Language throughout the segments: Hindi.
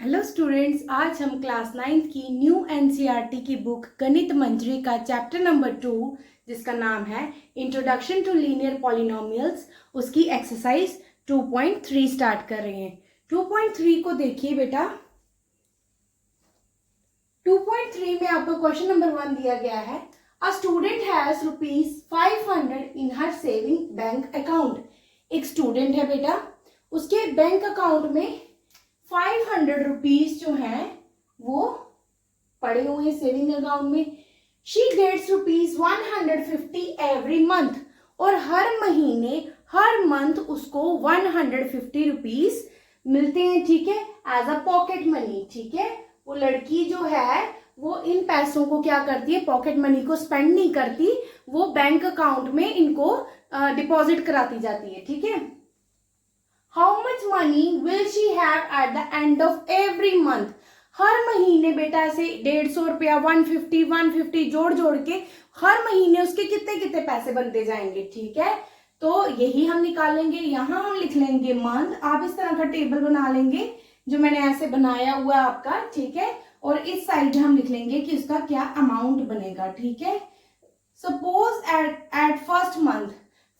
हेलो स्टूडेंट्स, आज हम क्लास 9th की न्यू एनसीईआरटी की बुक गणित मंजरी का चैप्टर नंबर 2 जिसका नाम है इंट्रोडक्शन टू लीनियर पॉलिनोमियल्स, उसकी एक्सरसाइज 2.3 स्टार्ट कर रहे हैं। 2.3 को देखिए बेटा। 2.3 में आपको क्वेश्चन नंबर 1 दिया गया है। A student has ₹500 in her saving bank account. एक स्टूडेंट है बेटा, उसके बैंक अकाउंट में 500 रुपीज जो है वो पड़े हुए हैं सेविंग अकाउंट में। शी गेट्स ₹150 एवरी मंथ, और हर महीने हर मंथ उसको 150 रुपीज मिलते हैं, ठीक है, एज अ पॉकेट मनी। ठीक है, वो लड़की जो है वो इन पैसों को क्या करती है, पॉकेट मनी को स्पेंड नहीं करती, वो बैंक अकाउंट में इनको डिपॉजिट कराती जाती है। ठीक है, how much money will she have at the end of every month. हर महीने बेटा से 150 रुपया 150 जोड़ जोड़ के हर महीने उसके कितने कितने पैसे बनते जाएंगे। ठीक है, तो यही हम निकालेंगे। यहां हम लिख लेंगे मंथ। आप इस तरह का टेबल बना लेंगे जो मैंने ऐसे बनाया हुआ है आपका। ठीक है, और इस साइड हम लिख लेंगे कि उसका क्या अमाउंट बनेगा। ठीक है, suppose at first month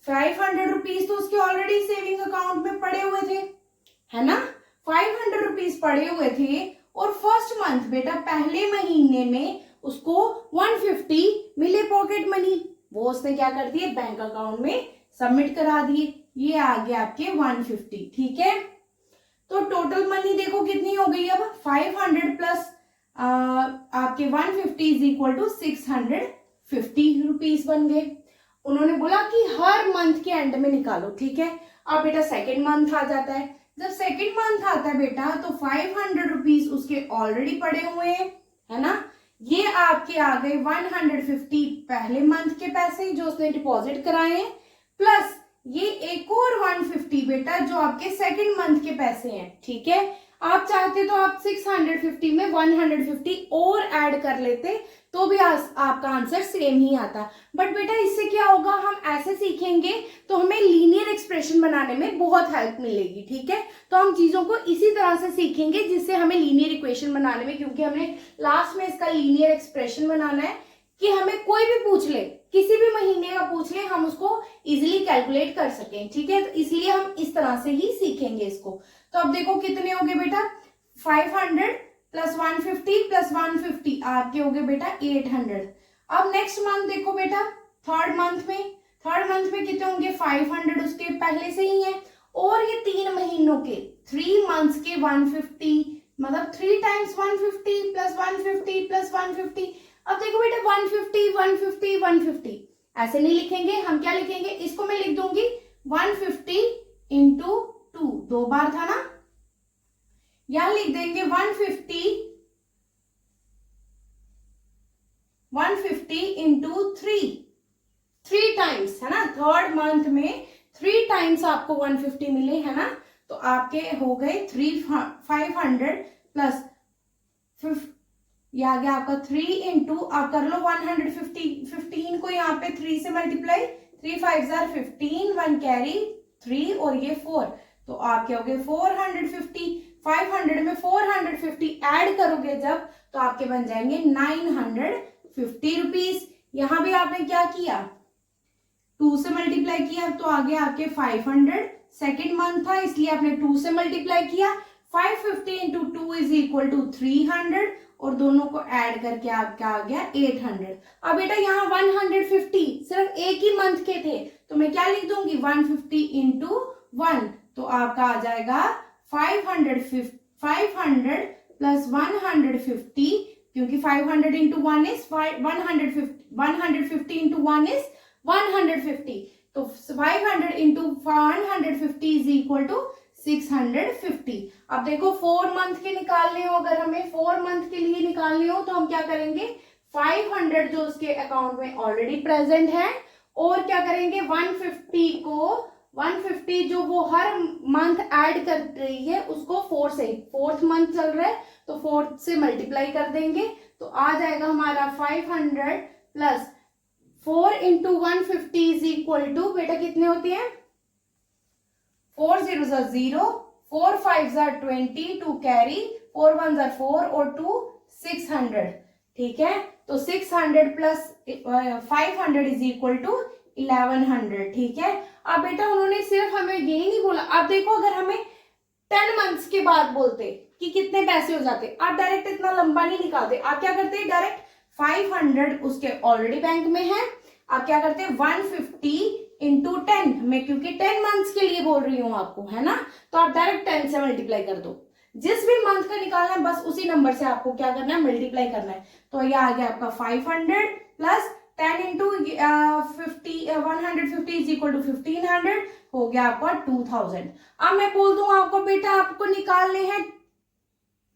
500 rupees तो उसके ऑलरेडी सेविंग अकाउंट में पड़े हुए थे, है ना। 500 रुपीज पड़े हुए थे, और फर्स्ट मंथ बेटा पहले महीने में उसको 150 मिले पॉकेट मनी। वो उसने क्या कर दिए, बैंक अकाउंट में सबमिट करा दिए। ये आ गया आपके 150। ठीक है, तो टोटल मनी देखो कितनी हो गई अब, 500 प्लस आपके 150 इज इक्वल टू 650 रुपीज बन गए। उन्होंने बोला कि हर मंथ के एंड में निकालो। ठीक है, अब बेटा सेकेंड मंथ आ जाता है। जब सेकेंड मंथ आता है बेटा तो 500 रुपीज उसके ऑलरेडी पड़े हुए हैं, है ना। ये आपके आ गए 150 पहले मंथ के पैसे जो उसने डिपॉजिट कराए हैं, प्लस ये एक और 150 बेटा जो आपके सेकेंड मंथ के पैसे हैं। ठीक है, आप चाहते तो आप 650 में 150 और ऐड कर लेते तो भी आपका आंसर सेम ही आता। बट बेटा इससे क्या होगा, हम ऐसे सीखेंगे तो हमें लीनियर एक्सप्रेशन बनाने में बहुत हेल्प मिलेगी। ठीक है, तो हम चीजों को इसी तरह से सीखेंगे जिससे हमें लीनियर इक्वेशन बनाने में, क्योंकि हमने लास्ट में इसका लीनियर एक्सप्रेशन बनाना है कि हमें कोई भी पूछ ले, किसी भी महीने का पूछ ले, हम उसको इजिली कैलकुलेट कर सकें। ठीक है, तो इसलिए हम इस तरह से ही सीखेंगे इसको। तो अब देखो कितने हो गए बेटा, 500 प्लस 150 प्लस 150 आपके हो गए बेटा 800। अब नेक्स्ट मंथ देखो बेटा, थर्ड मंथ में कितने होंगे, 500 उसके पहले से ही है, और ये 3 महीनों के 3 मंथ्स के 150, मतलब 3 टाइम्स 150 प्लस 150 प्लस 150। अब देखो बेटा 150 150 150 ऐसे नहीं लिखेंगे, हम क्या लिखेंगे, इसको मैं लिख दूंगी 150 इंटू 2, 2 बार था ना, यहां लिख देंगे 150 इंटू 3 टाइम्स, है ना। थर्ड मंथ में 3 टाइम्स आपको 150 मिले, है ना। तो आपके हो गए 500 प्लस ये आ गया आपका 3 इंटू, आप कर लो 150, 15 को यहाँ पे 3 से मल्टीप्लाई, 3 5 15, 1 कैरी 3 और ये 4, तो आपके हो गए 450। 500 में 450 ऐड करोगे जब तो आपके बन जाएंगे 950 रुपीज। यहां भी आपने क्या किया, 2 से मल्टीप्लाई किया तो आ गया आपके 500। सेकेंड मंथ था इसलिए आपने 2 से मल्टीप्लाई किया, 550 इंटू 2 इज इक्वल टू 300, और दोनों को ऐड करके आपका आ गया 800। अब बेटा यहाँ 150 सिर्फ एक ही मंथ के थे तो मैं क्या लिख दूंगी, 150 इंटू 1, तो आपका आ जाएगा 500 प्लस 150, क्योंकि 500 इंटू 1 इज 150 इंटू 1 इज 150, तो 500 इंटू 150 इज इक्वल टू 650। अब देखो 4 मंथ के निकालने हो, अगर हमें 4 मंथ के लिए निकालने हो तो हम क्या करेंगे, 500 जो उसके अकाउंट में ऑलरेडी प्रेजेंट है, और क्या करेंगे 150 जो वो हर मंथ ऐड कर रही है उसको 4 से, 4th मंथ चल रहा है तो 4 से मल्टीप्लाई कर देंगे, तो आ जाएगा हमारा 500 plus 4 into 150 is equal to बेटा कितने होते हैं, 4 0 0, 4 5 20, 2 कैरी 4 1 जार 4 और 2 600, ठीक है। तो 600 प्लस 500 इज इक्वल टू 1100, ठीक है। अब बेटा उन्होंने सिर्फ हमें यही नहीं बोला, अब देखो अगर हमें 10 मंथ्स के बाद बोलते कि कितने पैसे हो जाते, आप डायरेक्ट इतना लंबा नहीं निकालते, आप क्या करते डायरेक्ट 500 उसके ऑलरेडी बैंक में है, आप क्या करते हैं 150 इंटू 10 में, क्योंकि 10 मंथ्स के लिए बोल रही हूं आपको, है ना, तो आप डायरेक्ट 10 से मल्टीप्लाई कर दो, जिस भी मंथ का निकालना है बस उसी नंबर से आपको क्या करना है मल्टीप्लाई करना है। तो ये आ गया आपका 500 plus 10 into 150 is equal to 1500, हो गया आपका 2000। अब मैं बोल दूं आपको बेटा आपको निकालने हैं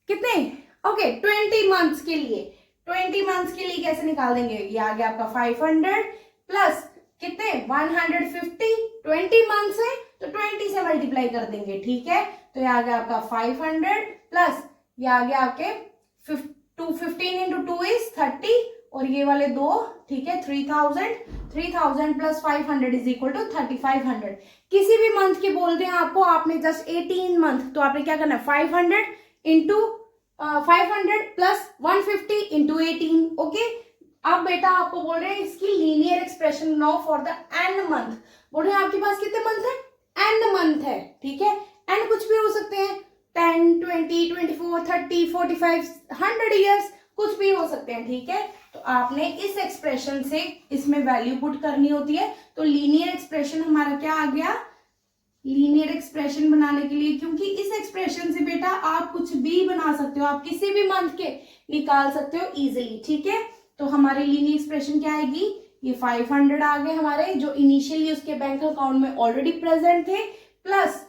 कितने, ओके 20 मंथ्स के लिए, 20 मंथ्स के लिए कैसे निकाल देंगे, ये आ गया आपका 500 प्लस कितने 150, 20 मंथ्स है तो 20 से मल्टीप्लाई कर देंगे, ठीक है। तो ये आ गया आपका 500 प्लस ये आ गया आपके 15 इंटू 2 इज 30 और ये वाले दो, ठीक है 3000 प्लस 500 इज इक्वल टू 3500। किसी भी मंथ के बोल दें आपको, आपने जस्ट 18 मंथ, तो आपने क्या करना है 500 इंटू 500 प्लस 150 इंटू 18, ओके। अब बेटा आपको बोल रहे हैं इसकी linear expression now for the n month, बोल रहे हैं आपके पास कितने मंथ है, एन मंथ है, ठीक है। एन कुछ भी हो सकते हैं 10 20 24 30 45 100 ईयर्स, कुछ भी हो सकते हैं, ठीक है। तो आपने इस एक्सप्रेशन से इसमें वैल्यू पुट करनी होती है, तो लीनियर एक्सप्रेशन हमारा क्या आ गया, लीनियर एक्सप्रेशन बनाने के लिए, क्योंकि इस एक्सप्रेशन से बेटा आप कुछ भी बना सकते हो, आप किसी भी मंथ के निकाल सकते हो इजीली, ठीक है। तो हमारी लीनियर एक्सप्रेशन क्या आएगी, ये 500 आ गए हमारे जो इनिशियली उसके बैंक अकाउंट में ऑलरेडी प्रेजेंट थे, प्लस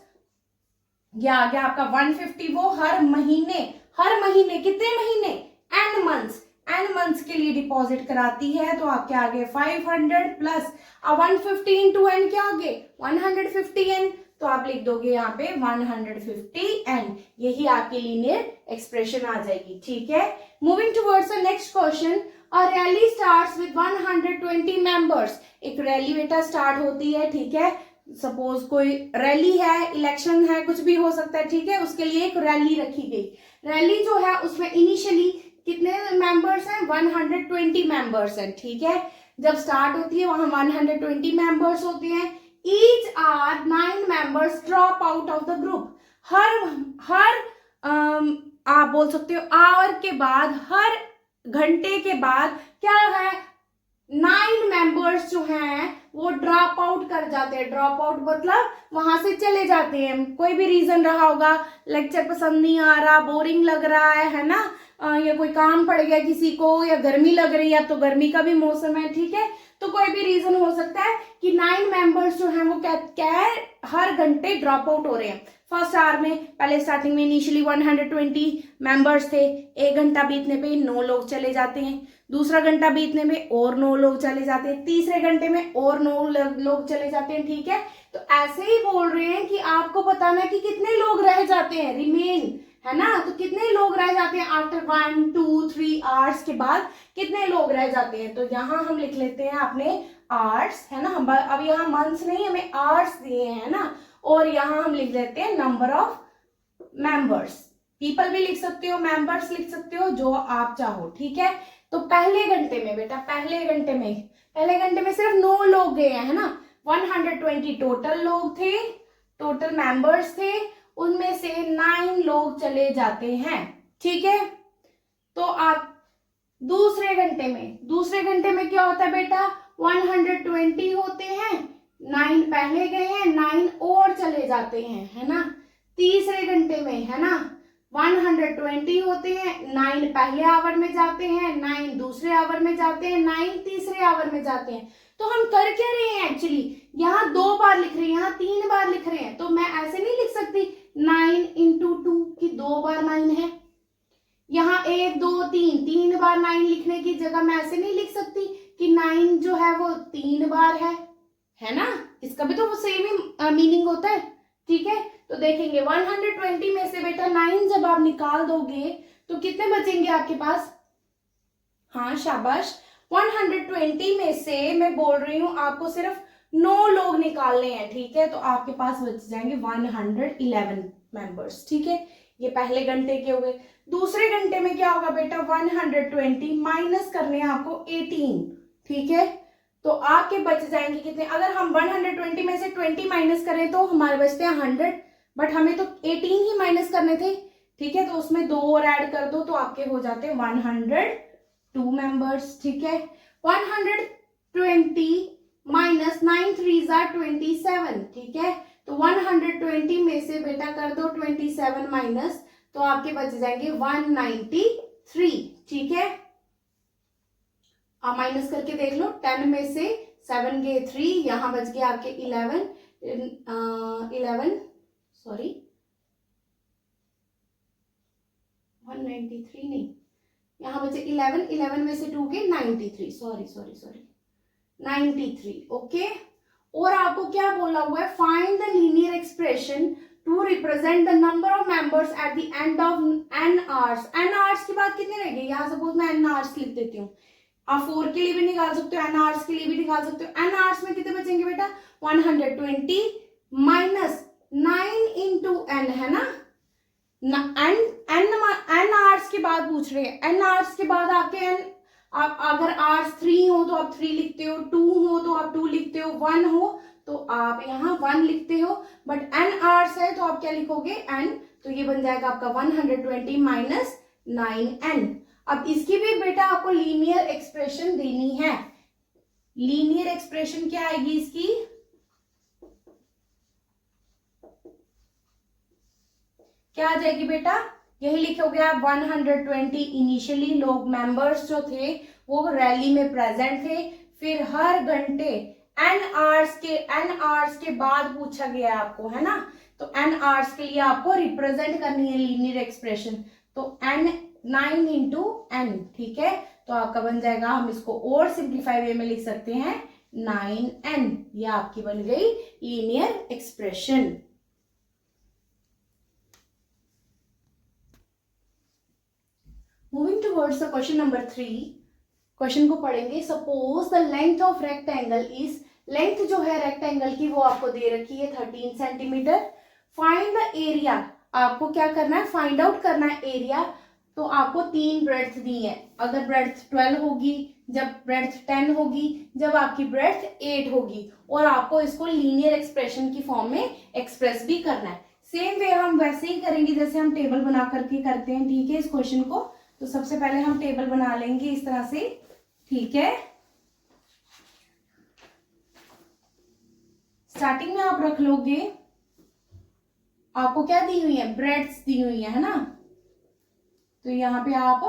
ये आ गया आपका 150, वो हर महीने कितने महीने, एन मंथ्स के लिए डिपॉजिट कराती है, तो आपके आगे 500 प्लस 150 इंटू एन क्या आगे 150 एन, तो आप लिख दोगे यहाँ पे 150 एन, यही आपकी लीनियर एक्सप्रेशन आ जाएगी, ठीक है। Moving towards the next question, a rally starts with 120 members, एक रैली बेटा स्टार्ट होती है, ठीक है। सपोज कोई रैली है, इलेक्शन है, कुछ भी हो सकता है, ठीक है, उसके लिए एक रैली रखी गई। रैली जो है उसमें इनिशियली कितने मेंबर्स हैं, 120 मेंबर्स हैं, ठीक है। जब स्टार्ट होती है वहां 120 मेंबर्स होते हैं, each are 9 members drop out of the group, हर आप बोल सकते हो आवर के बाद, हर घंटे के बाद क्या है 9 मेंबर्स जो हैं वो ड्रॉप आउट कर जाते हैं, ड्रॉप आउट मतलब वहां से चले जाते हैं, कोई भी रीजन रहा होगा, लेक्चर पसंद नहीं आ रहा, बोरिंग लग रहा है ना, या कोई काम पड़ गया किसी को, या गर्मी लग रही है, तो गर्मी का भी मौसम है, ठीक है। तो कोई भी रीजन हो सकता है कि 9 मेंबर्स जो हैं वो क्या है हर घंटे ड्रॉप आउट हो रहे हैं। फर्स्ट आवर में पहले स्टार्टिंग में इनिशियली 120 मेंबर्स थे, 1 घंटा बीतने पे 9 लोग चले जाते हैं, दूसरा घंटा बीतने में और 9 लोग चले जाते हैं, तीसरे घंटे में और 9 लोग चले जाते हैं, ठीक है। तो ऐसे ही बोल रहे हैं कि आपको बताना है कि कितने लोग रह जाते हैं रिमेन, है ना, तो कितने लोग रह जाते हैं आफ्टर 1 2 3 आवर्स के बाद कितने लोग रह जाते हैं। तो यहाँ हम लिख लेते हैं अपने आवर्स, है ना, हम अब यहाँ मंथ्स नहीं हमें आवर्स दिए हैं ना, और यहाँ हम लिख लेते हैं नंबर ऑफ मेंबर्स, पीपल भी लिख सकते हो, मेंबर्स लिख सकते हो, जो आप चाहो, ठीक है। तो पहले घंटे में बेटा पहले घंटे में सिर्फ 9 लोग गए हैं, है ना, 120 टोटल लोग थे, टोटल मेंबर्स थे, उनमें से 9 लोग चले जाते हैं, ठीक है। तो आप दूसरे घंटे में क्या होता है बेटा 120 होते हैं, 9 पहले गए हैं, 9 और चले जाते हैं, है ना। तीसरे घंटे में है ना 120 होते हैं, 9 पहले आवर में जाते हैं, 9 दूसरे आवर में जाते हैं, 9 तीसरे आवर में जाते हैं। तो हम कर क्या रहे हैं एक्चुअली, यहाँ 2 बार लिख रहे हैं, यहाँ 3 बार लिख रहे हैं, तो मैं ऐसे नहीं लिख सकती 9 इंटू 2 की 2 बार 9 है, यहाँ 1 2 3 बार 9 लिखने की जगह मैं ऐसे नहीं लिख सकती कि 9 जो है वो 3 बार है ना, इसका भी तो वो सेम ही मीनिंग होता है, ठीक है। तो देखेंगे 120 में से बेटा 9 जब आप निकाल दोगे तो कितने बचेंगे आपके पास, हाँ शाबाश, 120 में से मैं बोल रही हूं आपको सिर्फ 9 लोग निकालने हैं, ठीक है। तो आपके पास बच जाएंगे 111 मेंबर्स, ठीक है। ये पहले घंटे के हो गए। दूसरे घंटे में क्या होगा बेटा, 120 माइनस करने हैं आपको 18, ठीक है। तो आपके बच जाएंगे कितने, अगर हम 120 में से 20 माइनस करें तो हमारे बचते हैं 100, बट हमें तो 18 ही माइनस करने थे, ठीक है। तो उसमें 2 और ऐड कर दो तो आपके हो जाते हैं 102 मेंबर्स, ठीक है। 120 माइनस 9 3 27, ठीक है। तो 120 में से बेटा कर दो 27 माइनस, तो आपके बच जाएंगे 193, ठीक है। आप माइनस करके देख लो, 10 में से 7 गए 3, यहां बच गए आपके 11 सॉरी 193 नहीं, यहां बचे 11 में से 2 गए 93, सॉरी 93, ओके। और आपको क्या बोला हुआ है, find the linear expression to represent the number of members at the end of n hours. n hours के बाद कितने रह गए, यहाँ सपोज मैं n आवर्स लिख देती हूँ, आप 4 के लिए भी निकाल सकते हो, n आवर्स के लिए भी निकाल सकते हो। n आवर्स में कितने बचेंगे बेटा, 120 माइनस 9 इंटू n, है ना, n आवर्स के बाद पूछ रहे हैं। n आवर्स के बाद आपके n, आप अगर आवर्स 3 हो तो आप 3 लिखते हो, 2 हो तो आप 2 लिखते हो, 1 हो तो आप यहाँ 1 लिखते हो, बट n आवर्स है तो आप क्या लिखोगे n, तो ये बन जाएगा आपका 120 माइनस 9n। अब इसकी भी बेटा आपको लीनियर एक्सप्रेशन देनी है। लीनियर एक्सप्रेशन क्या आएगी इसकी, क्या आ जाएगी बेटा, यही लिखोगे आप 120 इनिशियली लोग मेंबर्स जो थे वो रैली में प्रेजेंट थे, फिर हर घंटे n आवर्स के बाद पूछा गया है आपको, है ना। तो n आवर्स के लिए आपको रिप्रेजेंट करनी है लीनियर एक्सप्रेशन, तो n 9 इंटू n, ठीक है। तो आपका बन जाएगा, हम इसको और सिंप्लीफाई वे में लिख सकते हैं 9n, ये आपकी बन गई linear expression. Moving towards the question number 3, question को पढ़ेंगे। Suppose the length of rectangle is, length जो है रेक्टेंगल की वो आपको दे रखी है 13 सेंटीमीटर। फाइंड द एरिया, आपको क्या करना है, फाइंड आउट करना है एरिया। तो आपको 3 ब्रेड्थ दी है, अगर ब्रेड्थ 12 होगी, जब ब्रेड्थ 10 होगी, जब आपकी ब्रेड्थ 8 होगी, और आपको इसको लीनियर एक्सप्रेशन की फॉर्म में एक्सप्रेस भी करना है। सेम वे हम वैसे ही करेंगे जैसे हम टेबल बना करके करते हैं, ठीक है। इस क्वेश्चन को तो सबसे पहले हम टेबल बना लेंगे इस तरह से, ठीक है। स्टार्टिंग में आप रख लोगे, आपको क्या दी हुई है, ब्रेड्स दी हुई है ना, तो यहाँ पे आप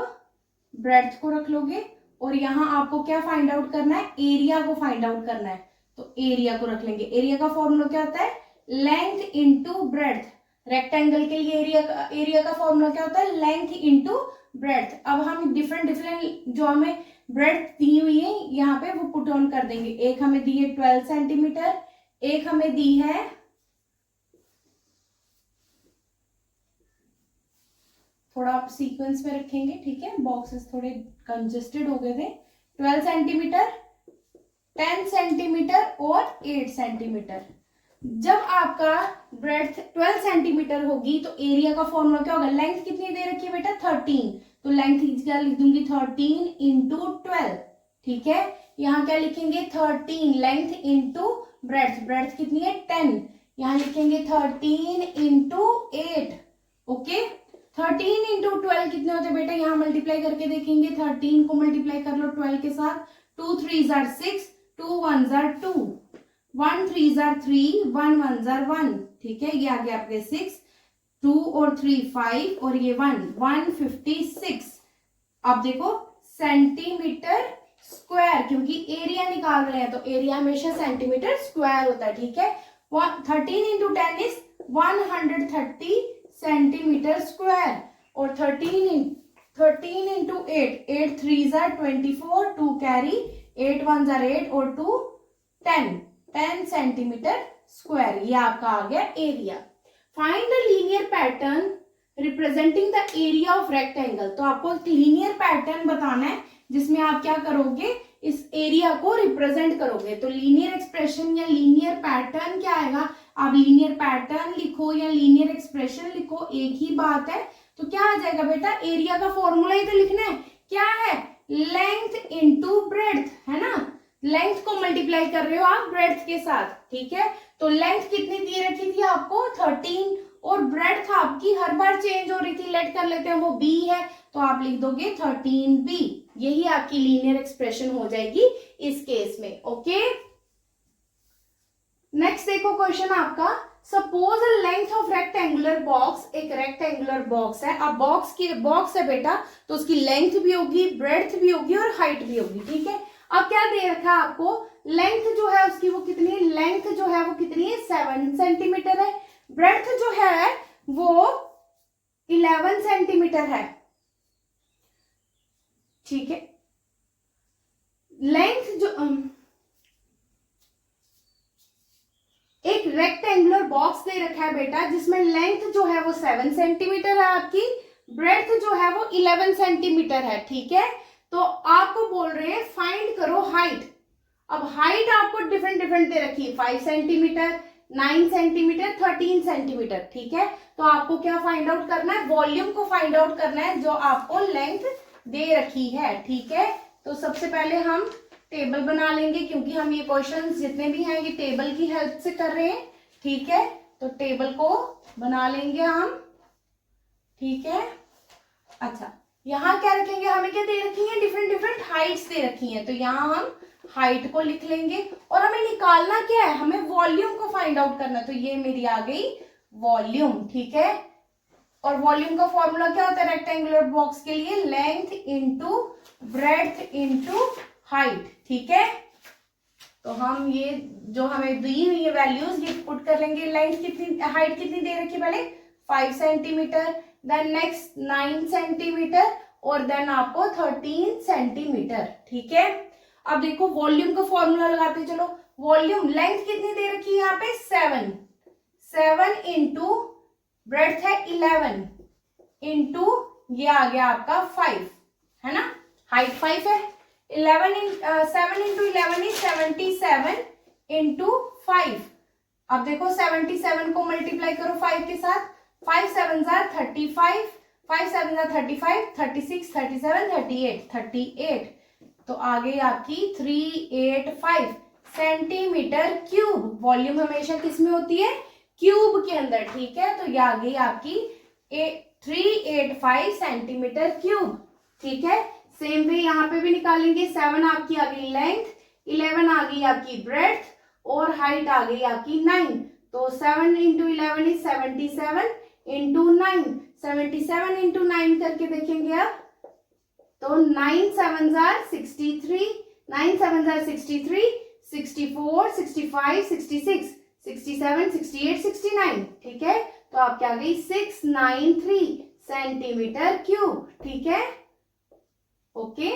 ब्रेड्थ को रख लोगे, और यहाँ आपको क्या फाइंड आउट करना है, एरिया को फाइंड आउट करना है, तो एरिया को रख लेंगे। एरिया का फॉर्मूला क्या होता है, लेंथ इंटू ब्रेड्थ। रेक्टेंगल के लिए एरिया का फॉर्मूला क्या होता है, लेंथ इंटू ब्रेड्थ। अब हम डिफरेंट जो हमें ब्रेड्थ दी हुई है यहाँ पे वो पुट ऑन कर देंगे। एक हमें दी है 12 सेंटीमीटर, एक हमें दी है, थोड़ा आप सीक्वेंस में रखेंगे, ठीक है, बॉक्सेस थोड़े कंजेस्टेड हो गए थे। 12 सेंटीमीटर, 10 सेंटीमीटर और 8 सेंटीमीटर। जब आपका ब्रेड्थ 12 सेंटीमीटर होगी तो एरिया का फॉर्मूला क्या होगा, लेंथ कितनी दे रखी है बेटा 13, तो लेंथ क्या लिख दूंगी 13 इंटू 12, ठीक है। यहाँ क्या लिखेंगे 13 लेंथ इंटू ब्रेड्थ, ब्रेड्थ कितनी है 10, यहाँ लिखेंगे 13 इंटू 8, ओके। 13 इंटू 12 कितने होते बेटा, यहाँ मल्टीप्लाई करके देखेंगे, 13 को मल्टीप्लाई कर लो 12 के साथ, 2 3 6, 2 1 2, 1 3 3, 1 1 1, ठीक है। ये आ गया आपके 6, 2 और 3 5 और ये 1 156। अब देखो सेंटीमीटर स्क्वायर, क्योंकि एरिया निकाल रहे हैं तो एरिया हमेशा सेंटीमीटर स्क्वायर होता है, ठीक है। 13 इंटू 10 इज 130 सेंटीमीटर स्क्वायर, और 13 इंटू 8, 8 3 24, 2 कैरी, 8 1 8 और 2 10 सेंटीमीटर स्क्वायर, ये आपका आ गया area. Find the linear pattern representing the area of rectangle. तो आपको एक लीनियर पैटर्न बताना है जिसमें आप क्या करोगे, इस एरिया को रिप्रेजेंट करोगे। तो लीनियर एक्सप्रेशन या लीनियर पैटर्न क्या आएगा, आप लीनियर पैटर्न लिखो या लीनियर एक्सप्रेशन लिखो, एक ही बात है। तो क्या आ जाएगा बेटा, एरिया का फॉर्मूला ही तो लिखना है, क्या है, लेंथ इनटू ब्रेड्थ, है ना। लेंथ को मल्टीप्लाई कर रहे हो आप ब्रेड्थ के साथ, ठीक है। तो लेंथ कितनी दी रखी थी आपको 13, और ब्रेड्थ आपकी हर बार चेंज हो रही थी, लेट कर लेते हैं, वो b है, तो आप लिख दोगे 13b। यही आपकी लीनियर एक्सप्रेशन हो जाएगी इस केस में। ओके, नेक्स्ट देखो क्वेश्चन आपका, suppose a length of rectangular box, एक रेक्टेंगुलर बॉक्स है, अब बॉक्स है बेटा, तो उसकी लेंथ भी होगी, ब्रेड्थ भी होगी और हाइट भी होगी, ठीक है। अब क्या दे रखा है आपको, लेंथ जो है उसकी वो कितनी है, लेंथ जो है वो कितनी है 7 सेंटीमीटर है, ब्रेड्थ जो है वो 11 सेंटीमीटर है, ठीक है। लेंथ जो एक रेक्टेंगुलर बॉक्स दे रखा है बेटा, जिसमें लेंथ जो है वो 7 सेंटीमीटर है आपकी, ब्रेड्थ जो है वो 11 सेंटीमीटर है, ठीक है। तो आपको बोल रहे हैं फाइंड करो हाइट। अब हाइट आपको डिफरेंट दे रखी है, 5 सेंटीमीटर, 9 सेंटीमीटर, 13 सेंटीमीटर, ठीक है। तो आपको क्या फाइंड आउट करना है, वॉल्यूम को फाइंड आउट करना है जो आपको लेंथ दे रखी है, ठीक है। तो सबसे पहले हम टेबल बना लेंगे, क्योंकि हम ये क्वेश्चन जितने भी हैं ये टेबल की हेल्प से कर रहे हैं, ठीक है। तो टेबल को बना लेंगे हम, ठीक है। अच्छा, यहाँ क्या रखेंगे, हमें क्या दे रखी है, डिफरेंट हाइट्स दे रखी हैं, तो यहाँ हम हाइट को लिख लेंगे, और हमें निकालना क्या है, हमें वॉल्यूम को फाइंड आउट करना। तो ये मेरी आ गई वॉल्यूम, ठीक है। और वॉल्यूम का फॉर्मूला क्या होता है रेक्टेंगुलर बॉक्स के लिए, length into breadth into height, ठीक है। तो हम ये जो हमें दी हुई है वैल्यूज ये पुट कर लेंगे। लेंथ कितनी, हाइट कितनी दे रखी पहले 5 सेंटीमीटर, देन नेक्स्ट 9 सेंटीमीटर, और देन आपको 13 सेंटीमीटर, ठीक है। अब देखो वॉल्यूम का फॉर्मूला लगाते चलो। वॉल्यूम, लेंथ कितनी दे रखी है यहाँ पे 7 इंटू ब्रेड्थ है 11 इंटू ये आ गया आपका 5, है ना, हाइट 5 है, 7 इंटू 11 इज 77 इंटू 5। अब देखो 77 को मल्टीप्लाई करो 5 के साथ, 5 7 जार 35, 5 7 जार 35, 36, 37, 38, तो आ गई आपकी 385 सेंटीमीटर क्यूब। वॉल्यूम हमेशा किस में होती है, क्यूब के अंदर, ठीक है। तो ये आ गई आपकी 385 सेंटीमीटर क्यूब, ठीक है। सेम वे यहाँ पे भी निकालेंगे, 7 आपकी आ गई लेंथ, 11 आ गई आपकी ब्रेड्थ, और हाइट आ गई आपकी 9। तो 7 इंटू 11 इज 77 इंटू 9, 77 इंटू 9 करके देखेंगे अब, तो 9 7 जार 63, 9 7 जार 63, 64, 65, 66, 67, 68, 69, ठीक है। तो आपकी आ गई 693 सेंटीमीटर क्यूब, ठीक है। ओके,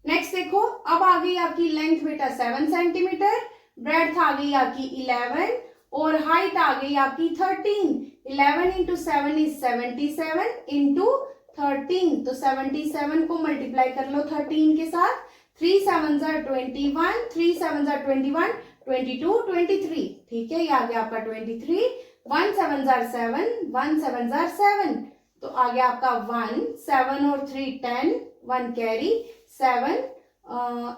नेक्स्ट देखो, अब आ गई आपकी लेंथ बेटा 7 सेंटीमीटर, ब्रेड्थ आ गई आपकी 11, और हाइट आ गई आपकी 13। 11 इंटू 7 इज 77 इंटू 13, तो 77 को मल्टीप्लाई कर लो 13 के साथ, 3 7 जार 21, 3 7 जार 21, 22, 23, ठीक है। ये आ गया आपका 23, 1 7 जार 7, 1 7 जार 7, तो आ गया आपका 1, 7 और 3 10, 1 कैरी, 7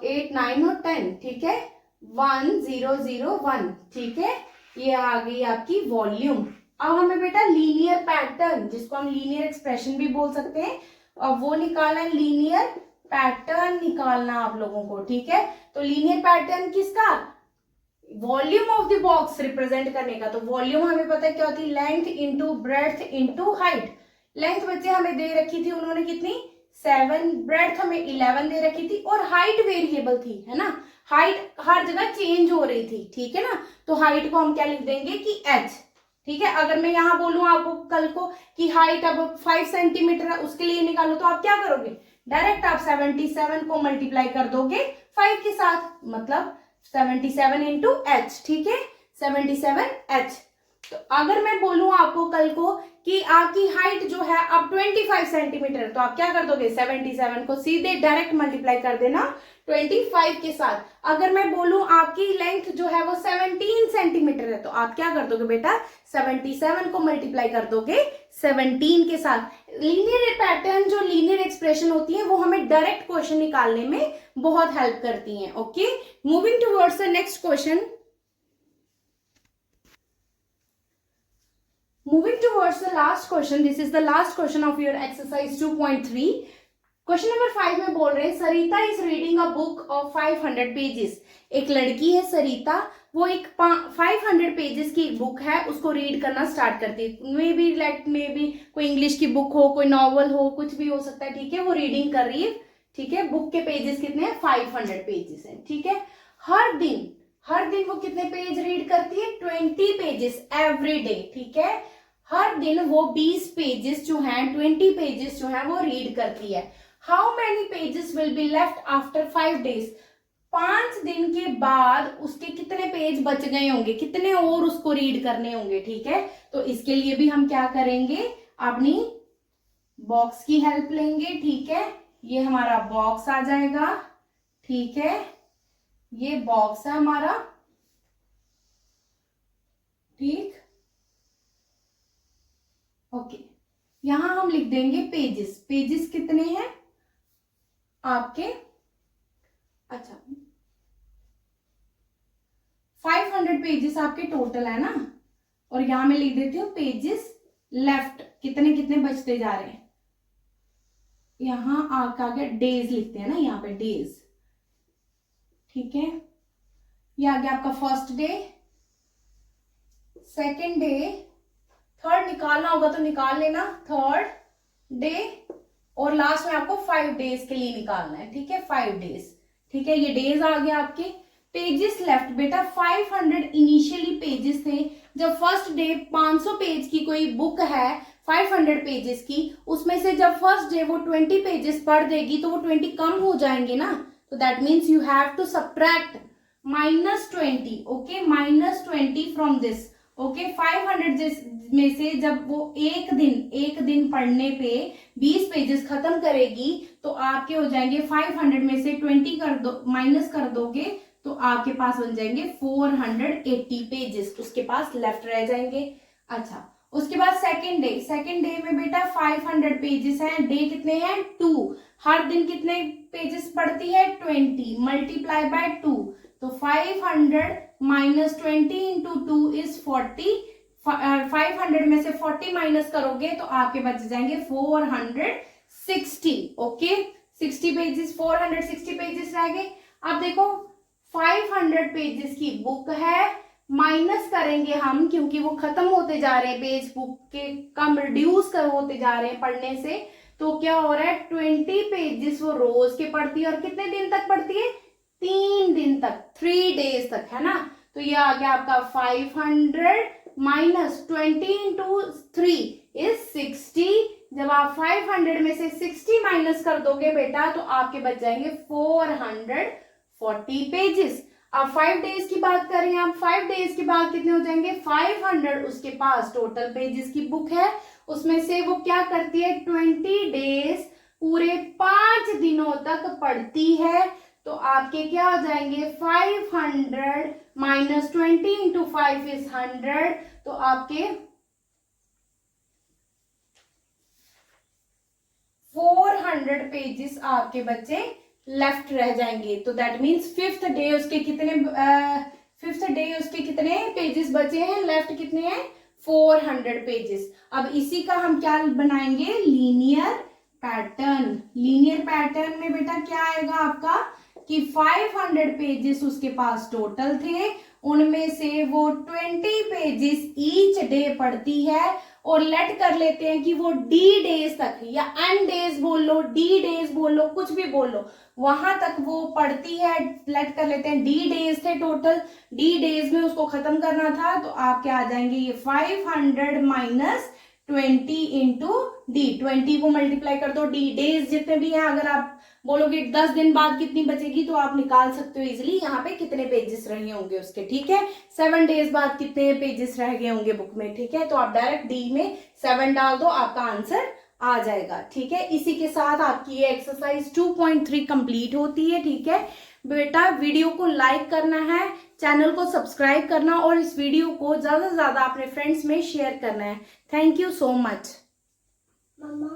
8 9 और 10, ठीक है, 1 0 0 1, ठीक है। ये आ गई आपकी वॉल्यूम। अब हमें बेटा लीनियर पैटर्न, जिसको हम लीनियर एक्सप्रेशन भी बोल सकते हैं, और वो निकालना है, लीनियर पैटर्न निकालना आप लोगों को, ठीक है। तो लीनियर पैटर्न किसका, volume of the box represent करने का। तो वॉल्यूम हमें पता है क्या होती है, length into breadth into height. Length बच्चे हमें दे रखी थी उन्होंने कितनी 7, ब्रेड्थ हमें 11 दे रखी थी, और हाइट वेरिएबल थी, है ना, हाइट हर जगह चेंज हो रही थी, ठीक है ना। तो हाइट को हम क्या लिख देंगे कि h, ठीक है। अगर मैं यहाँ बोलूं आपको कल को कि हाइट अब 5 सेंटीमीटर है, उसके लिए निकालो, तो आप क्या करोगे, डायरेक्ट आप 77 को मल्टीप्लाई कर दोगे 5 के साथ, मतलब 77 इंटू h, ठीक है, 77h। तो अगर मैं बोलूं आपको कल को कि आपकी हाइट जो है अब 25 सेंटीमीटर, तो आप क्या कर दोगे, 77 को सीधे डायरेक्ट मल्टीप्लाई कर देना 25 के साथ। अगर मैं बोलूं आपकी लेंथ जो है वो 17 सेंटीमीटर है, तो आप क्या कर दोगे बेटा, 77 को मल्टीप्लाई कर दोगे 17 के साथ। लीनियर पैटर्न, जो लीनियर एक्सप्रेशन होती है वो हमें डायरेक्ट क्वेश्चन निकालने में बहुत हेल्प करती हैं। Okay, moving towards the next question. Moving towards the last question, this is the last question of your exercise 2.3. Question number 5 में बोल रहे हैं Sarita is reading a book of 500 pages. एक लड़की है सरिता, वो एक 500 पेजेस की एक बुक है, उसको रीड करना स्टार्ट करती है। मे बी कोई इंग्लिश की बुक हो, कोई नॉवल हो, कुछ भी हो सकता है, ठीक है। वो रीडिंग कर रही है, ठीक है। बुक के पेजेस कितने हैं, 500 पेजेस हैं, ठीक है। हर दिन वो कितने पेज रीड करती है, 20 पेजेस एवरी डे, ठीक है। हर दिन वो 20 पेजेस जो हैं, 20 पेजेस जो हैं वो रीड करती है। How many pages will be left after 5 days. 5 दिन के बाद उसके कितने पेज बच गए होंगे, कितने और उसको रीड करने होंगे, ठीक है। तो इसके लिए भी हम क्या करेंगे, अपनी बॉक्स की हेल्प लेंगे, ठीक है। ये हमारा बॉक्स आ जाएगा, ठीक है। ये बॉक्स है हमारा, ठीक, ओके। यहां हम लिख देंगे पेजेस। पेजेस कितने हैं आपके, अच्छा 500 पेजेस आपके टोटल है ना। और यहां मैं लिख देती हूँ पेजेस लेफ्ट, कितने कितने बचते जा रहे हैं। यहां आगे डेज लिखते हैं ना, यहाँ पे डेज, ठीक है। ये आ गया आपका first day, second day, third निकालना होगा तो निकाल लेना, थर्ड डे, और लास्ट में आपको 5 डेज के लिए निकालना है, ठीक है। 5 डेज, ठीक है। ये डेज आ गया आपके। पेजेस लेफ्ट बेटा 500 इनिशियली पेजेस थे। जब फर्स्ट डे 500 पेज की कोई बुक है 500 पेजेस की, उसमें से जब फर्स्ट डे वो 20 पेजेस पढ़ देगी तो वो 20 कम हो जाएंगे ना। तो that means you have to subtract -20, okay, -20 from this, okay. 500 में से जब वो एक दिन पढ़ने पे 20 पेजेस खत्म करेगी तो आपके हो जाएंगे 500 में से 20 कर दो, माइनस कर दोगे तो आपके पास बन जाएंगे 480 पेजेस, उसके पास लेफ्ट रह जाएंगे। अच्छा, उसके बाद सेकेंड डे में बेटा 500 पेजेस हैं, डे कितने हैं 2, हर दिन कितने पेजेस पढ़ती है 20, मल्टीप्लाई बाय 2, तो 500 -20 इंटू 2 इज 40। 500 में से 40 माइनस करोगे तो आपके बच जाएंगे 460, ओके। 60 पेजेस, 460 पेजेस रह गए। अब देखो 500 पेजेस की बुक है, माइनस करेंगे हम क्योंकि वो खत्म होते जा रहे हैं, पेज बुक के कम रिड्यूस कर होते जा रहे हैं पढ़ने से। तो क्या हो रहा है, 20 पेजेस वो रोज के पढ़ती है, और कितने दिन तक पढ़ती है, 3 दिन तक, 3 डेज तक, है ना। तो ये आ गया आपका 500 -20 इंटू 3 इज 60। जब आप 500 में से 60 माइनस कर दोगे बेटा तो आपके बच जाएंगे 440 पेजेस। अब 5 डेज की बात करें, आप 5 डेज के बाद कितने हो जाएंगे, 500 उसके पास टोटल पेजेस की बुक है, उसमें से वो क्या करती है 20 डेज पूरे 5 दिनों तक पढ़ती है। तो आपके क्या हो जाएंगे 500 -20 इंटू 5 इज 100, तो आपके 400 पेजेस आपके बच्चे लेफ्ट रह जाएंगे। तो दैट मीन्स फिफ्थ डे उसके कितने पेजेस बचे हैं, लेफ्ट कितने हैं 400 पेजेस। अब इसी का हम क्या बनाएंगे, लीनियर पैटर्न में बेटा क्या आएगा आपका कि 500 पेजेस उसके पास टोटल थे, उनमें से वो 20 पेजेस ईच डे पढ़ती है, और लेट कर लेते हैं कि वो डी डेज तक या एन डेज बोल लो, डी डेज बोल लो, कुछ भी बोल लो, वहां तक वो पढ़ती है। लेट कर लेते हैं डी डेज थे टोटल, डी डेज में उसको खत्म करना था, तो आप क्या आ जाएंगे ये 500 20 इंटू डी, 20 को मल्टीप्लाई कर दो, डी डेज जितने भी हैं, अगर आप बोलोगे 10 दिन बाद कितनी बचेगी तो आप निकाल सकते हो इजिली, यहाँ पे कितने पेजेस रहे होंगे उसके, ठीक है। 7 डेज बाद कितने पेजेस रह गए होंगे बुक में, ठीक है। तो आप डायरेक्ट डी में 7 डाल दो, आपका आंसर आ जाएगा, ठीक है। इसी के साथ आपकी ये एक्सरसाइज 2.3 कंप्लीट होती है, ठीक है बेटा। वीडियो को लाइक करना है, चैनल को सब्सक्राइब करना और इस वीडियो को ज्यादा से ज्यादा अपने फ्रेंड्स में शेयर करना है। Thank you so much. Mamma